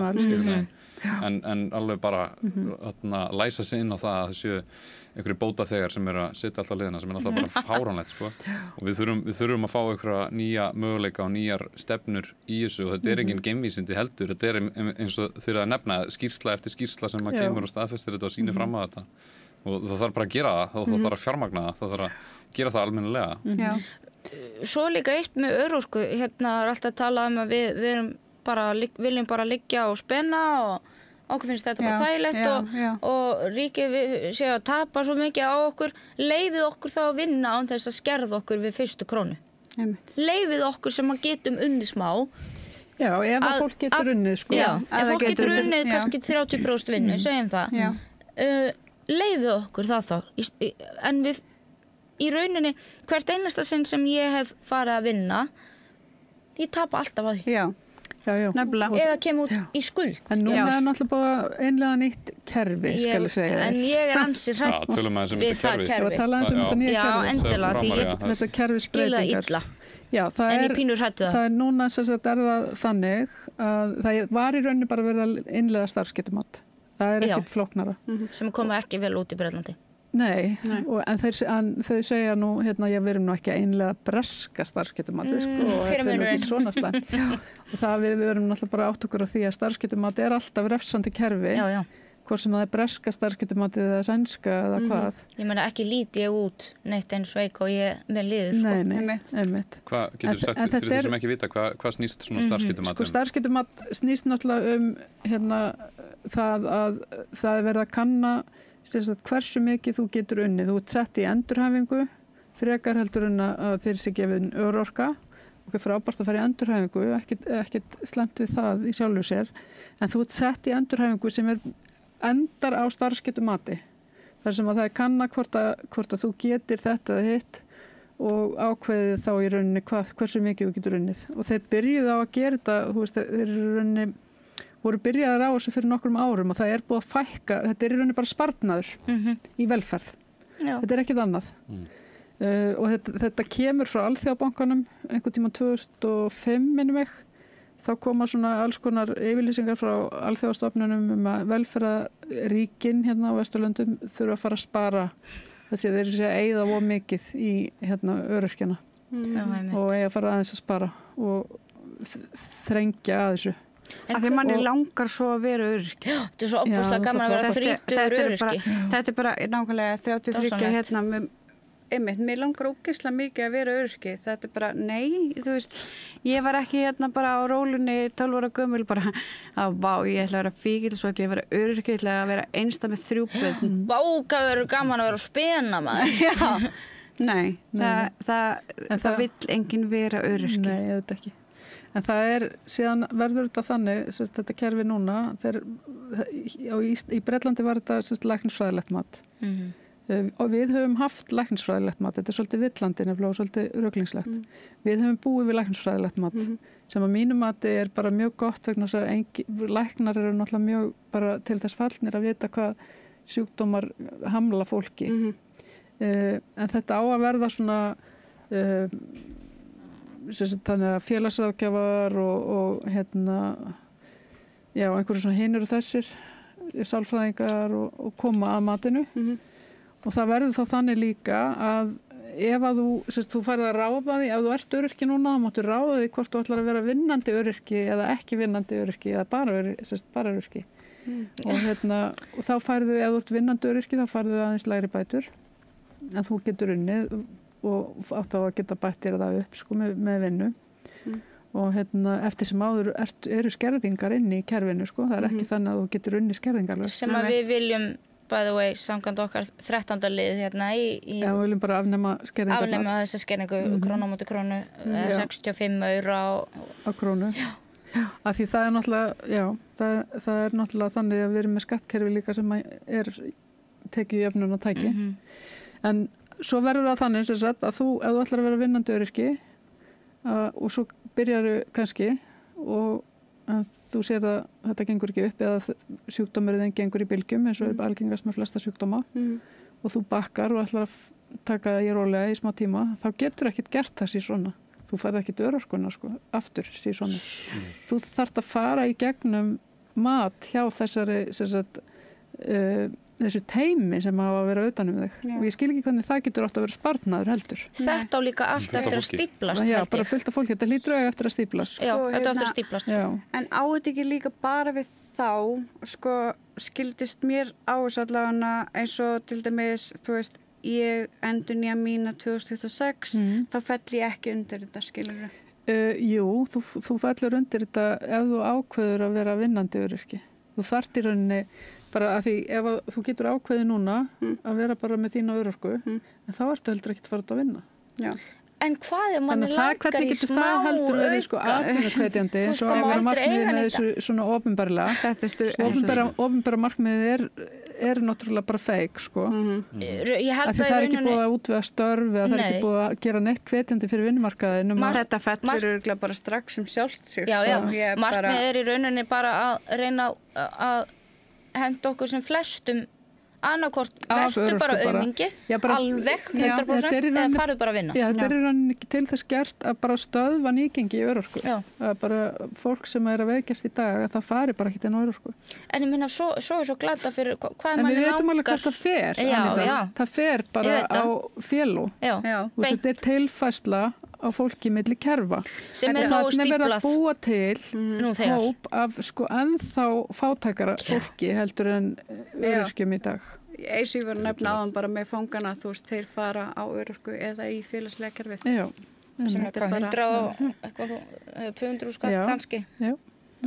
en alveg bara læsa sig inn á það að þessu einhverju bóta þegar sem að sitja alltaf liðina sem alltaf bara fáránlegt sko. Og við þurfum að fá einhverja nýja möguleika og nýjar stefnur í þessu og þetta engin geimvísindi heldur, þetta eins og þeir að nefna skýrsla eftir skýrsla sem að kemur og staðfestir þetta og sýnir fram á þetta og það þarf bara að gera það, það þarf að fjármagna það þarf að gera það almennilega. Svo líka eitt með örorku, hérna alltaf að tala að við viljum bara liggja og spenna og okkur finnst þetta bara þægilegt og ríkið sé að tapa svo mikið á okkur, leyfið okkur þá að vinna án þess að skerða okkur við fyrstu krónu. Leyfið okkur sem að getum unnið smá. Já, ef að fólk getur unnið sko. Já, ef fólk getur unnið kannski 30% vinnu, segjum það. Leyfið okkur það þá. En við, í rauninni, hvert einasta sinn sem ég hef farið að vinna, ég tapa alltaf á því. Já. Eða kemur út í skuld. En núna er náttúrulega bara einlega nýtt kerfi, skal ég segja. En ég ansi hrætt við það kerfi. Tala um þetta nýja kerfi. Já, endilega, því ég þessar kerfisbreytingar. Skilða illa. Já, en ég pínur hrættu það. Það er núna sem sagt það þannig að það var í rauninni bara verið að innleiða starfsgetumat. Það er ekkert flóknara. Sem koma ekki vel út í Bretlandi. Nei. En þau segja nú, við erum nú ekki að innlega breska starfsgetumati, sko, og þetta er nú ekki svona slæmt. Og það við erum náttúrulega bara átt okkur á því að starfsgetumati er alltaf refsandi kerfi, hvort sem það er breska starfsgetumati eða sænska eða hvað. Ég meina ekki líti ég út neitt eins veik og ég með liður, sko. Nei, einmitt. Hvað getur sagt fyrir þeir sem ekki vita, hvað snýst svona starfsgetumat? Sko, starfsgetumat snýst náttúrulega það að það er verið að kanna hversu mikið þú getur unnið. Þú ert sett í endurhæfingu, frekar heldur en að þeir sé gefið örorka. Og frábært að fara í endurhæfingu, ekkert slemt við það í sjálfu sér. En þú ert sett í endurhæfingu sem endar á starfsgetumati. Þar sem að það er kanna hvort að þú getur þetta eða hitt og ákveðið þá í rauninni hversu mikið þú getur unnið. Og þeir byrjuðu á að gera þetta, þeir eru í rauninni voru byrjaðar á þessu fyrir nokkrum árum og það er búið að fækka, þetta er í rauninni bara sparnaður í velferð. Þetta er ekkert annað. Og þetta kemur frá Alþjóðabankanum einhvern tíma 2005 minnum mig. Þá koma svona alls konar yfirlýsingar frá alþjóðastofnunum að velferðaríkin hérna á Vesturlöndum þurfa að fara að spara þessi þeir séu að eyða of mikið í öryrkjana og eiga að fara aðeins að spara og þrengja að þessu. Af því manni langar svo að vera öryrki. Þetta er svo opuslega gaman að vera 30 öryrki. Þetta er bara nákvæmlega 33 hérna með mér langar ógeðslega mikið að vera öryrki. Þetta er bara, nei, þú veist, ég var ekki hérna bara á rólunni 12 ára gömul bara ég ætla að vera fíkil, svo ætla ég að vera öryrki, ég ætla að vera einstæð með 3 börn. Vá, hvað verður gaman að vera að spena maður. Nei, það vill enginn vera öryrki. Nei, auðvitað ekki. En það síðan verður þetta þannig, þetta kerfi núna, í Bretlandi var þetta læknisfræðilegt mat. Og við höfum haft læknisfræðilegt mat, þetta er svolítið villandi nefnilega og svolítið röglingslegt. Við höfum búið við læknisfræðilegt mat, sem að mínu mati er bara mjög gott vegna þess að læknar eru náttúrulega mjög bara til þess fallnir að vita hvað sjúkdómar hamla fólki. En þetta á að verða svona þannig að félagsráðgjafar og einhverju svona hinir og þessir sálfræðingar og koma að matinu og það verður þá þannig líka að ef að þú færð að ráða því ef þú ert öryrki núna þá máttu ráða því hvort þú ætlar að vera vinnandi öryrki eða ekki vinnandi öryrki eða bara öryrki og þá færðu ef þú ert vinnandi öryrki þá færðu aðeins lægri bætur en þú getur unnið og átt á að geta bættir það upp sko, með vinnu og eftir sem áður eru skerðingar inn í kerfinu sko. Það er ekki þannig að þú getur unni skerðingar sem að við viljum by the way, samkvæmt okkar 13. lið hérna Já, við viljum bara afnema skerðingar afnema þessa skerðingu krónu á móti krónu 65 aura á krónu af því það er náttúrulega það er náttúrulega þannig að við erum með skattkerfi líka sem er tekið jöfnun og tæki en svo verður það þannig sem sagt að ef þú ætlar að vera vinnandi öryrki og svo byrjarðu kannski og þú sér að þetta gengur ekki upp eða sjúkdómurinn gengur í bylgjum eins og er algengast með flesta sjúkdóma og þú bakkar og ætlar að taka það í rólega í smá tíma þá getur ekkert gert það síðan svona. Þú færð ekkert örorkuna sko, aftur síðan svona. Þú þarft að fara í gegnum mat hjá þessari sem sagt þessu teimi sem hafa að vera utan þig. Og ég skil ekki hvernig það getur átt að vera sparnaður heldur. Þetta á líka allt eftir að stíplast. Já, bara fullt af fólki. Þetta hlýtur auðvitað eftir að stíplast. Já, þetta á eftir að stíplast. En á þetta ekki líka bara við þá, sko, skildist mér á þessu allavega eins og til dæmis, þú veist, ég endurnýja mína 2026, þá fell ég ekki undir þetta, skilurðu? Jú, þú fellur undir þetta ef þú ákveður að vera vinnandi öryrki. Þú þarft í rauninni bara að því ef þú getur ákveðið núna að vera bara með þína örorku, en þá ertu heldur ekkert að fara út að vinna. Já. En hvað ef manni langar í smá það heldur verið sko auka? atvinnukvetjandi eins og að vera markmiðið með þessu svona opinberlega. Opinbera markmiðið er náttúrulega bara feik sko. Ég held að það er ekki búið að útvega störf eða það er ekki búið að gera neitt hvetjandi fyrir vinnumarkaðin. Þetta fellur örugglega bara strax sjálft sig. Já. Markmiðið er í rauninni bara að reyna að henda okkur sem flestum annarkort verður bara aumingi, alveg 100% eða farðu bara að vinna. Já, þetta er í rauninni ekki til þess gert að bara stöðva nýgengi í örorku. Að bara fólk sem er að veikjast í dag, að það fari bara ekki til örorku. En ég minna, svo er svo glata fyrir hvað manni langar. En við veitum alveg hvert það fer, Anita. Það fer bara á félu. Þetta er tilfærsla á fólki milli kerfa. Sem er nógu stíplað. Það er verið að búa til hóp af sko ennþá fátækara fólki heldur en öryrkjum í dag. Eins og ég var að nefna áðan bara með fangana, þú veist, þeir fara á örorku eða í félagslega kerfið. Já. Sem er hvað, 100 og eitthvað, 200 skatt kannski. Já.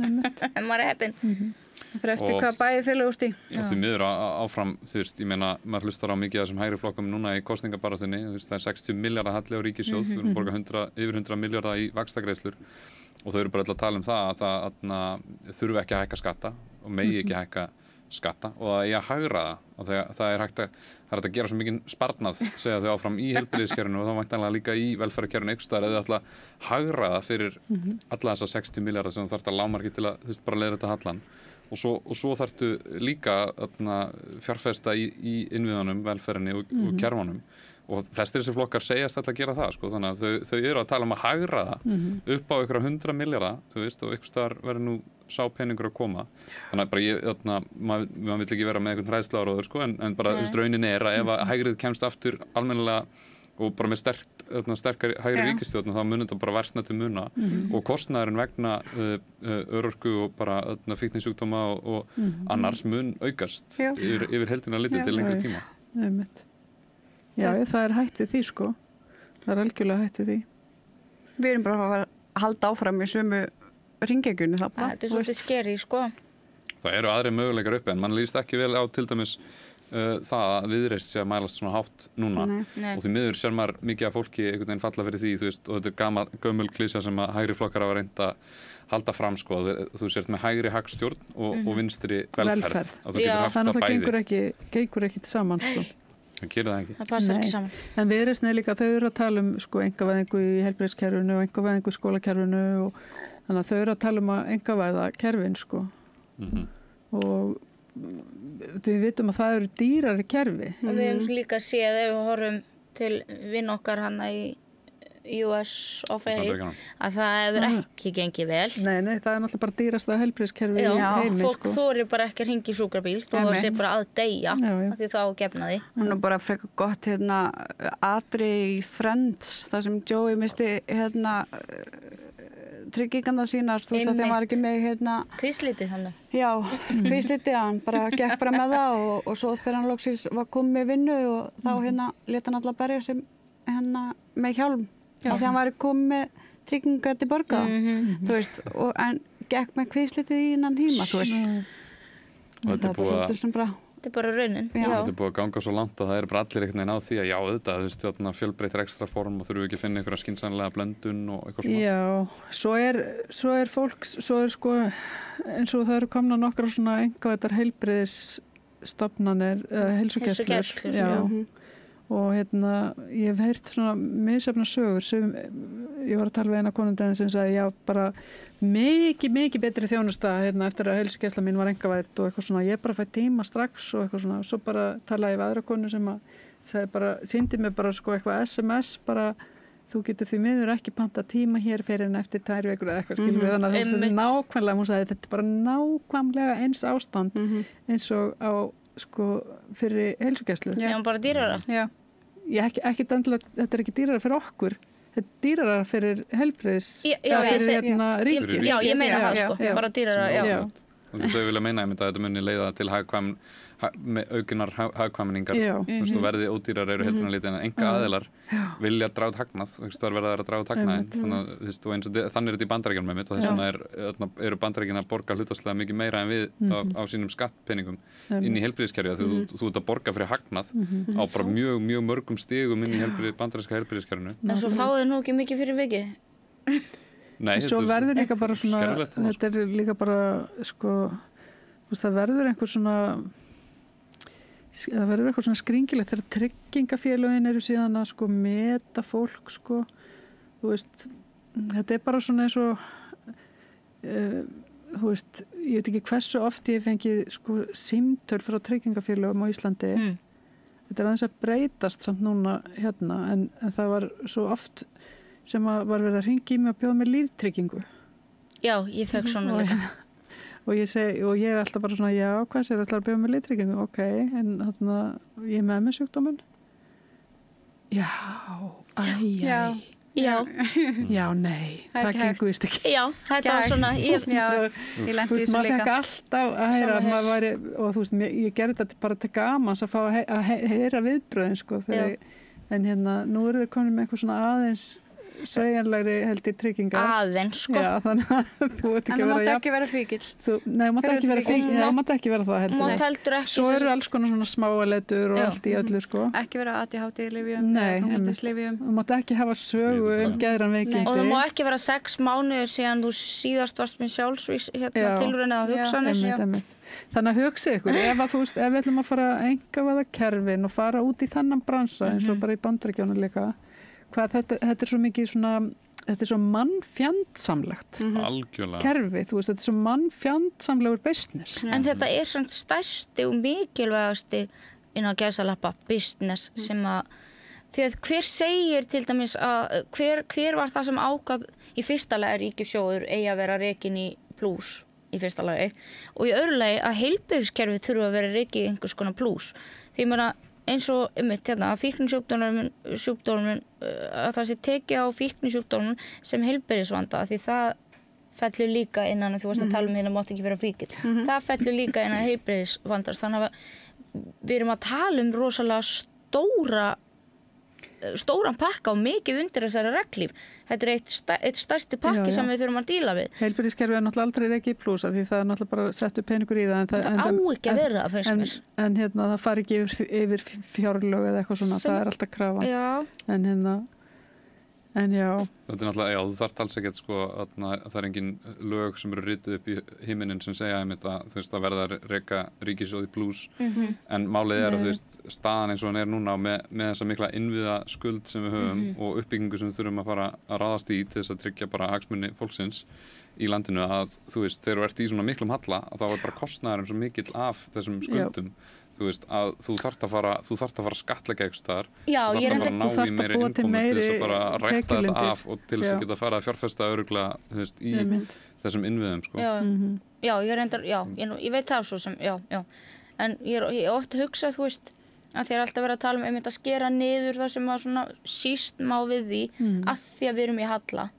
En maður er heppinn. Fyrir eftir hvað bæði félag úr því. Og því miður áfram, þú veist, ég meina, maður hlustar á mikið af þessum hægri flokkum núna í kosningabaráttunni, þú veist, það er 60 milljarða halli á ríkissjóð, við erum að borga yfir 100 milljarða í vaxtagreiðslur og þau eru bara öll að tala um það að það þurfi ekki að hækka skatta og megi ekki hækka skatta og að ég að hagraða og það er hægt að gera svo mikið sparnað, segja þau áfram í heilbrigðiskerfinu og þá væntanlega líka í velferðarkerfinu einhvers staðar eða ætla að hagraða fyrir alla þessa 60 milljarða sem þú þarft að lágmarki til að, þú veist, bara leiða þetta hallan. Og svo þarftu líka fjárfesta í innviðunum, velferðinni og kerfunum og flestir þessi flokkar segjast alltaf að gera það sko, þannig að þau eru að tala um að hagraða upp á ykkur 100 milljarða, þú veist, og einhvers staðar verður nú sá peningur að koma. Þannig að bara maður vill ekki vera með einhvern hræðsluáróður sko, en bara raunin er að ef að hægrið kemst aftur almennilega og bara með sterkari hægri ríkisstjórn þá munir þetta bara versna til muna og kostnaðurinn vegna örorku og bara fíknisjúkdóma og annars mun aukast yfir heildina litið til lengri tíma. Já, það er hætt við því sko. Það er algjörlega hætt við því. Við erum bara að halda áfram í sömu hringekjunni það bara. Þetta er svolítið skeri sko. Það eru aðri möguleikar uppi en mann líst ekki vel á til dæmis það að viðreist sé að mælast svona hátt núna og því miður sér maður mikið af fólki einhvern veginn falla fyrir því, þú veist, og þetta er gömul klísja sem að hægri flokkar hafa reynt að halda fram sko, þú sért með hægri hagstjórn og vinstri velferð. Þannig að það gengur ekki saman sko. Það gerir það ekki. Það passar ekki saman. En viðreisn er líka, þau eru að tala um sko einkavæðingu í heilbrigðiskerfinu og einkavæðingu í skólakerfinu og þannig að þau eru að tala um að einkavæða kerfin sko. Og við vitum að það eru dýrari kerfi. Við hefum líka séð ef við horfum til vinn okkar hana í US of A að það hefur ekki gengið vel. Nei, það er náttúrulega bara dýrasta heilbrigðiskerfi í heimi. Fólk þorir bara ekki að hringja í sjúkrabíl þó að sé bara að deyja af því þá gefnaði. Hún er bara frekar gott atriði í Friends þar sem Joey misti tryggingarna sínar, þú veist að þeim var ekki með kvíslitið hann. Já, kvíslitið, hann bara gekk bara með það og svo þegar hann loksins var komið með vinnu og þá lét hann alla berja sem með hjálm af því hann var komið með tryggingar til borga, þú veist, en gekk með kvíslitið í innan tíma, þú veist. Og þetta er búið Þetta er bara raunin. Þetta er búið að ganga svo langt að það er bara allir einhvern veginn á því að já, auðvitað, þú veist, fjölbreyttir ekstra form og þurfum við ekki að finna einhverja skynsamlega blöndun og eitthvað svona. Já, svo er fólk, sko, eins og það eru komna nokkra svona einkavæddar heilbrigðisstofnanir, heilsugæslur. Já. Og ég hef heyrt svona misjafna sögur sem ég var að tala við eina konundaginn sem sagði já, bara mikið betri þjónusta eftir að heilsugæsla mín var einkavædd og eitthvað svona, ég bara fæ tíma strax og eitthvað svona, svo bara talaði ég við aðra konu sem að sýndi mig bara sko eitthvað SMS bara þú getur því miður ekki panta tíma hér fyrir en eftir 2 vikur eða eitthvað skilur við, þannig að þetta er nákvæmlega, hún sagði þetta er bara nákvæmlega eins ástand eins og á sko fyrir heilsugæslu. Já, bara dýrara. Já. Ekki endilega, þetta ekki dýrara fyrir okkur, þetta dýrara fyrir heilbrigðis, fyrir ríkið. Já, ég meina það sko, bara dýrara, já. Og þau vilja meina að þetta muni leiða til aukinar hagkvæmningar, þú verði ódýrar eru heldur lítið en enga aðilar vilja draga út hagnað og það er verið að draga út hagnaðinn, þannig er þetta í Bandaríkjunum með mitt og þess vegna eru Bandaríkjun að borga hlutfallslega mikið meira en við á sínum skattpeningum inn í heilbrigðiskerfið því þú ert að borga fyrir hagnað á bara mjög mörgum stigum inn í bandaríska heilbrigðiskerfinu. En svo fáið þið nú ekki mikið fyrir vikið? Nei, svo verður líka bara svona, þetta er líka bara sko, það verður einhver svona skringilegt þegar tryggingafélögin eru síðan að sko meta fólk sko, þú veist, þetta er bara svona eins og þú veist, ég veit ekki hversu oft ég fengi sko símtöl frá tryggingafélögum á Íslandi þetta er aðeins að breytast samt núna hérna en það var svo oft sem var verið að hringja í mig að bjóða mér líftryggingu. Já, ég fekk svona líka. Og ég er alltaf bara svona, já, hvað sér ætlar að bjóða mér líftryggingu? Ok, en þarna, ég er með mig sjúkdóminn. Já, já, nei, það gengur vist ekki. Já, þetta var svona, ég lendi í þessu líka. Maður fekk alltaf að heyra að maður væri, og þú veist, ég gerði þetta bara til gamans að fá að heyra viðbröðin, sko, en hérna, nú eru þeir komin með eitthvað svona aðeins sveigjanlegri held í tryggingar. Aðeins, sko. Já, þannig að þú ert ekki að vera... En þú mátt ekki vera fíkil. Nei, þú mátt ekki vera fíkil. Nei, þú mátt ekki vera það heldur. Mátt heldur ekki. Svo eru alls konar svona smáaleitur og allt í öllu, sko. Ekki vera ADHD-lyfjum eða þunglyndislyfjum. Þú mátt ekki hafa sögu geðran veikindi. Og þú má ekki vera 6 mánuðir síðan þú síðast varst með sjálfsvís tilraun eða hugsanir. Þannig að hugsa ykkur, ef við ætlum að fara að einkavæða kerfin og fara út í þennan bransa eins og bara í Bandaríkjunum líka þetta er svo mikið svona, þetta er svo mannfjandsamlegt kerfi, þú veist, þetta er svo mannfjandsamlegur business. En þetta er svona stærsti og mikilvægasti innan gæsalappa business sem að, því að hver segir til dæmis að, hver var það sem ákvað í fyrsta lagi ríkissjóður eigi að vera rekin í plús í fyrsta lagi og í öðru lagi að heilbrigðiskerfið þurfa að vera rekið í einhvers konar plús. Því ég meina eins og að fíknisjúkdómurinn að það sé tekið á fíknisjúkdómurinn sem heilbrigðisvanda því það fellur líka innan þú varst að tala um hérna mátt ekki vera fíkil það fellur líka innan heilbrigðisvandars þannig að við erum að tala um rosalega stóran pakka og mikið undir þessari reglíf. Þetta er eitt stærsti pakki sem við þurfum að díla við. Heilbrigðiskerfið er náttúrulega aldrei rekið í plúsa því það er náttúrulega bara settu peningur í það. Það á ekki að vera það fyrst mér. En hérna það fari ekki yfir fjárlög eða eitthvað svona, það er alltaf krafa. Já. En já. Þetta er náttúrulega, þú þarft alls ekkert sko að það er engin lög sem eru rituð upp í himinin sem segja að þú veist að verða að reka ríkissjóð í plús en málið er að þú veist staðan eins og hann er núna með þessa mikla innviða skuld sem við höfum og uppbyggingu sem við þurfum að fara að ráðast í til þess að tryggja bara hagsmuni fólksins í landinu að þú veist þegar þú ert í svona miklum halla að þá er bara kostnaðurinn svo mikill af þessum skuldum. Þú veist að þú þarft að fara skattleggja einhvers staðar þú þarft að fara að ná í meiri innkomu til þess að bara rækta þetta af og til þess að geta fara að fjárfesta örugglega þú veist í þessum innviðum sko. Já, ég veit það svo sem en ég ofta hugsa þú veist að þér alltaf verið að tala um einmitt að skera niður það sem að svona síst má við því að því að við erum í halla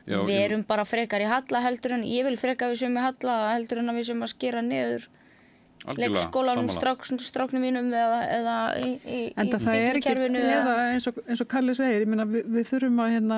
við erum bara frekar í halla heldur en ég vil freka við sem í halla heldur en að við sem að skera niður leikskólanum, stráknum mínum eða í það er ekki eða eins og Kalli segir ég meina við þurfum að hérna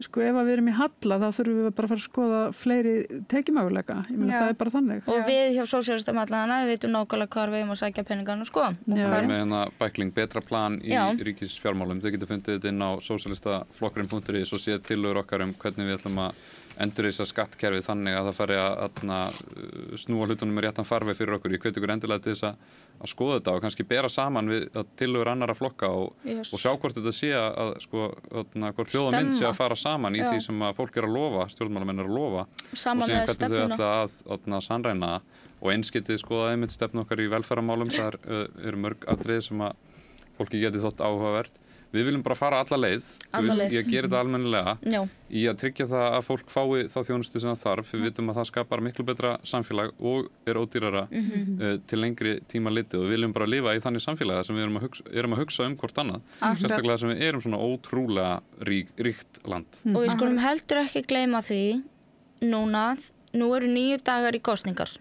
sko ef við erum í halla þá þurfum við bara að fara að skoða fleiri tekjumöguleika ég meina það er bara þannig og við hjá sósíalistum hallana við veitum nákvæmlega hvar við erum að sækja peningana sko það er með hérna bækling betra plan í ríkisfjármálum þau getur fundið þetta inn á sósíalistaflokkurinn.is og séð tillögur okkar hvernig við ætlum að endurreisa skattkerfið þannig að það fari að snúa hlutunum með réttan farveg fyrir okkur. Ég hvet ykkur endilega til þess að skoða þetta og kannski bera saman við tillögur annarra flokka og sjá hvort þetta sé að hvort hljóðamynd sé að fara saman í því sem að fólk er að lofa, stjórnmálamenn er að lofa og síðan hvernig þau ætla að sannræna og eins getið skoða einmitt stefnu okkar í velferðarmálum, þar eru mörg atriði sem að fólki geti þótt áhugavert við viljum bara fara alla leið, ég gerir þetta almennilega í að tryggja það að fólk fái þá þjónustu sem það þarf, við vitum að það skapar miklu betra samfélag og ódýrara til lengri tíma litið og við viljum bara lifa í þannig samfélagi sem við erum að hugsa hvort annað, sérstaklega sem við erum svona ótrúlega ríkt land. Og við skulum heldur ekki gleyma því nú eru 9 dagar í kosningar,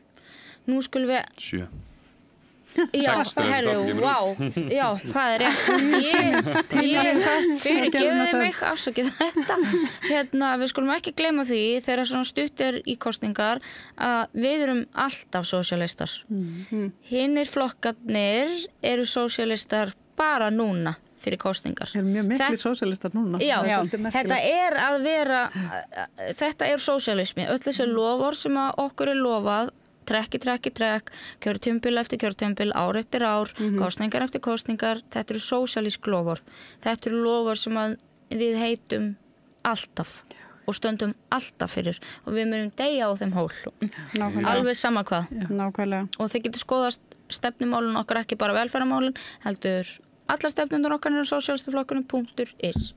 nú skulum við 7. Já, herðu, vá, já, það rétt. Ég fyrirgefiði mig, afsakið þetta. Við skulum ekki gleyma því þegar svona stutt í kosningar að við erum alltaf sósíalistar. Hinnir flokkarnir eru sósíalistar bara núna fyrir kosningar. Það er mjög miklu sósíalistar núna. Já, þetta er sósíalismi. Öll þessi lofar sem að okkur lofað, trekk, kjörtímabil eftir kjörtímabil, ár eftir ár, kosningar eftir kosningar, þetta eru sósíalísk lofvörð. Þetta eru lofvörð sem að við heitum alltaf og stöndum alltaf fyrir og við munum deyja á þeim hól. Alveg sama hvað. Nákvæmlega. Og þið getur skoðast stefnumálun okkar, ekki bara velferðarmálun, heldur alla stefnundur okkar eru sósíalistaflokkurinn.is.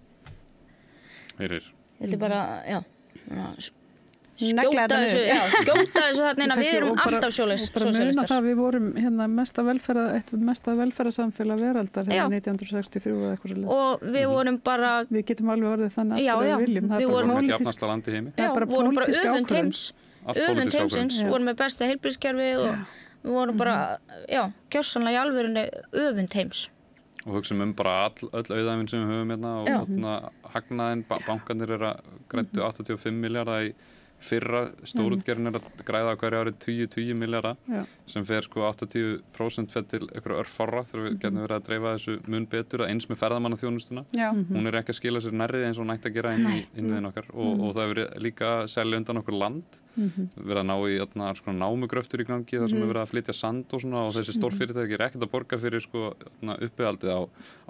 Heyrir. Ég vil bara, skjóta þessu þarna inn að við erum alltaf sósíalistar. Og bara muna það við vorum mesta velferðarsamfélag veraldar 1963 eða eitthvað svo. Og við vorum bara... Við getum alveg orðið þannig eftir að við viljum. Við vorum með jafnasta land í heimi. Já, við vorum bara öfund heimsins, við vorum með besta heilbrigðiskerfi og við vorum bara, gjörsamlega í alvörunni öfund heims. Og hugsaum bara öll auðæfin sem við höfum hérna og hagnaðinn, bankarnir að græddu 85 milljarða í fyrra, stórútgerðin að græða á hverju ári 10 milljarða sem fer 80% fer til einhverju örfárra þegar við getum verið að dreifa þessu mun betur eins með ferðamannaþjónustuna. Hún ekki að skila sér nærri eins og nægt að gera inn í innviðin okkar og það hefur líka að selja undan okkur land verið að ná í námugröftur í gangi þar sem er verið að flytja sand og svona og þessi stórfyrirtæki ekkert að borga fyrir uppihaldið á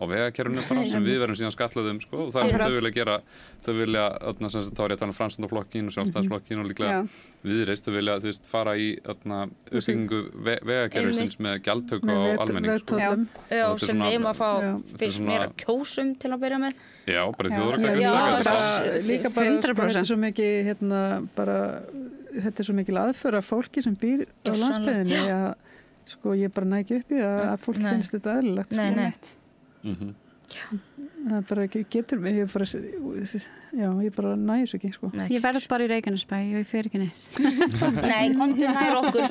vegakerfinu bara sem við verðum síðan skallaðum og það er þau vilja gera þá er ég að tala um Framsóknarflokkinn og Sjálfstæðisflokkinn og líklega Viðreisn þau vilja fara í uppbyggingu vegakerfisins með gjaldtöku á almenning sem við að fá fyrst meira kjósum til að byrja með. Já, bara þjóðarkvæðin líka bara 100% svo mikið þetta er svo mikil aðför af fólki sem býr á landsbyggðinni að ég bara næ ekki upp í það að fólk finnst þetta eðlilegt. Það bara getur mig ég bara næ þessu ekki Ég verð bara í Reykjanesbæ og ég fer ekki neitt. Nei, komdu nær okkur.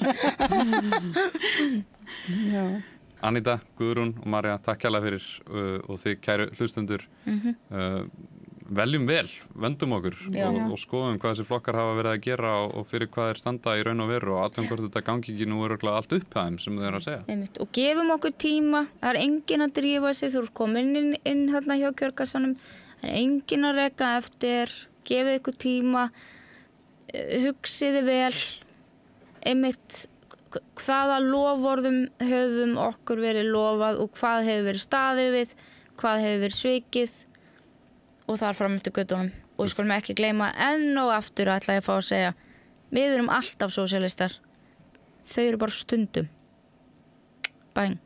Já. Aníta, Guðrún og Marja, takk kærlega fyrir og þið kæru hlustundur. Veljum vel, vendum okkur og skoðum hvað þessi flokkar hafa verið að gera og fyrir hvað þeir standa í raun og veru og allan hvort þetta gangi ekki nú örugglega allt upp að þeim sem þau eru að segja. Og gefum okkur tíma, það er enginn að drífa sig, þú ert komin inn hérna hjá kjörkassanum, það er enginn að reka eftir, gefið ykkur tíma, hugsiði vel, einmitt hvaða loforðum höfum okkur verið lofað og hvað hefur verið staðið við, hvað hefur verið svikið og þar fram eftir göttunum og við skulum ekki gleyma enn og aftur ætla ég að fá að segja við erum alltaf sósíalistar þau eru bara stundum bæn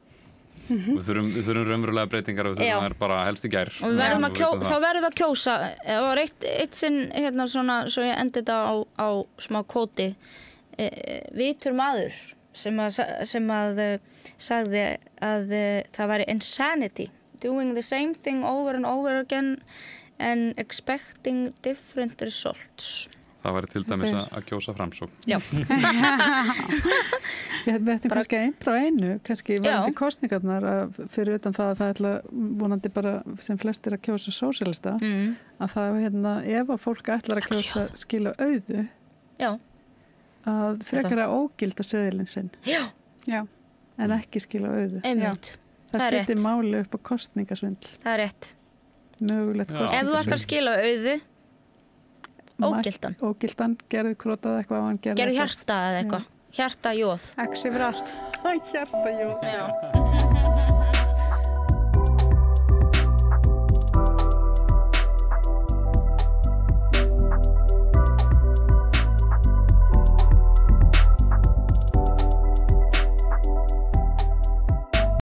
Við þurfum raunverulega breytingar og við þurfum það bara helst í gær og þá verðum við að kjósa það var eitt sinn hérna svona svo ég endi þetta á smá kvóti vitur maður sem að sagði að það væri insanity doing the same thing over and over again and expecting different results. Það væri til dæmis að kjósa Framsókn. Já. Við ættum kannski einn frá einu, kannski varandi kosningarnar fyrir utan það að það ætla vonandi bara sem flestir að kjósa sósíalista að það ef að fólk ætlar að kjósa skila auðu að frekar að ógilda seðilinn sinn. Já. En ekki skila auðu. Einmitt. Það skiptir máli upp á kostningasvindl. Það er rétt. Mögulegt kostningasvindl. Ef þú ætlar að skila auðu, ógildan. Ógildan, gerðu krotað eitthvað. Gerðu hjarta eða eitthvað. Hjarta jóð. X yfir allt. Hjarta jóð. Já.